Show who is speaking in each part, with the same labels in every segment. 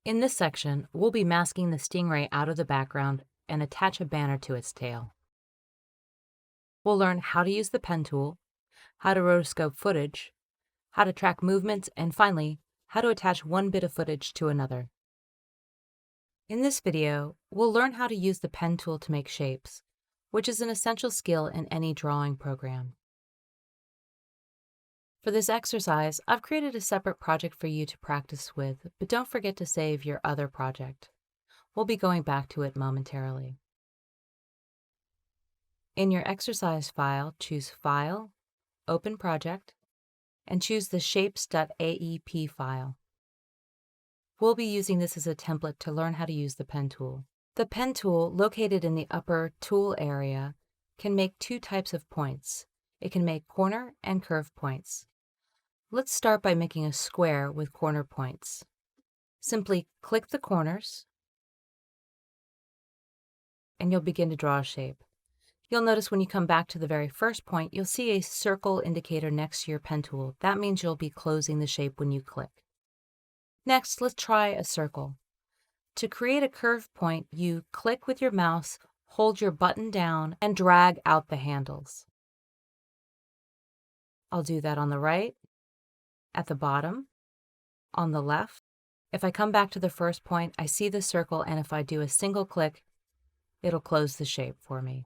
Speaker 1: In this section, we'll be masking the stingray out of the background and attach a banner to its tail. We'll learn how to use the pen tool, how to rotoscope footage, how to track movements, and finally, how to attach one bit of footage to another. In this video, we'll learn how to use the pen tool to make shapes, which is an essential skill in any drawing program. For this exercise, I've created a separate project for you to practice with, but don't forget to save your other project. We'll be going back to it momentarily. In your exercise file, choose File, Open Project, and choose the shapes.aep file. We'll be using this as a template to learn how to use the pen tool. The pen tool, located in the upper tool area, can make two types of points. It can make corner and curve points. Let's start by making a square with corner points. Simply click the corners, and you'll begin to draw a shape. You'll notice when you come back to the very first point, you'll see a circle indicator next to your pen tool. That means you'll be closing the shape when you click. Next, let's try a circle. To create a curve point, you click with your mouse, hold your button down, and drag out the handles. I'll do that on the right, at the bottom, on the left. If I come back to the first point, I see the circle, and if I do a single click, it'll close the shape for me.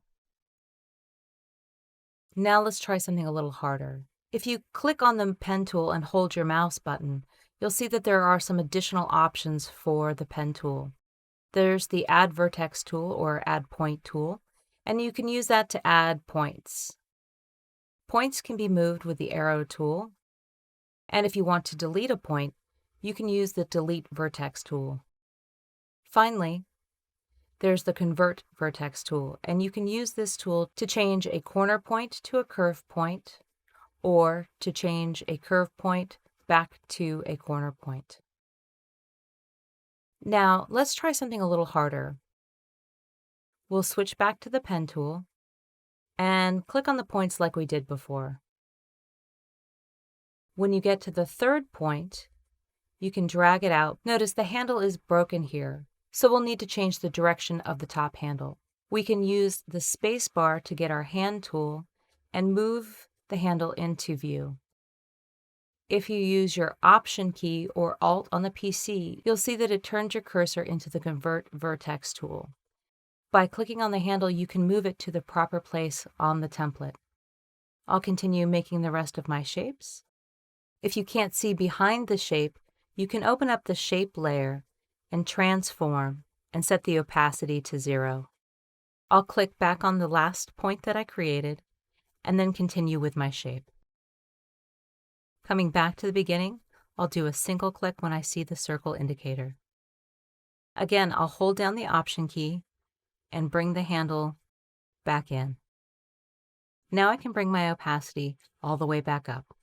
Speaker 1: Now let's try something a little harder. If you click on the pen tool and hold your mouse button, you'll see that there are some additional options for the pen tool. There's the Add Vertex Tool or Add Point tool, and you can use that to add points. Points can be moved with the arrow tool, and if you want to delete a point, you can use the Delete Vertex tool. Finally, there's the Convert Vertex tool, and you can use this tool to change a corner point to a curve point, or to change a curve point back to a corner point. Now, let's try something a little harder. We'll switch back to the pen tool and click on the points like we did before. When you get to the third point, you can drag it out. Notice the handle is broken here, so we'll need to change the direction of the top handle. We can use the space bar to get our hand tool and move the handle into view. If you use your Option key or Alt on the PC, you'll see that it turns your cursor into the Convert Vertex tool. By clicking on the handle, you can move it to the proper place on the template. I'll continue making the rest of my shapes. If you can't see behind the shape, you can open up the shape layer and transform and set the opacity to 0. I'll click back on the last point that I created and then continue with my shape. Coming back to the beginning, I'll do a single click when I see the circle indicator. Again, I'll hold down the Option key and bring the handle back in. Now I can bring my opacity all the way back up.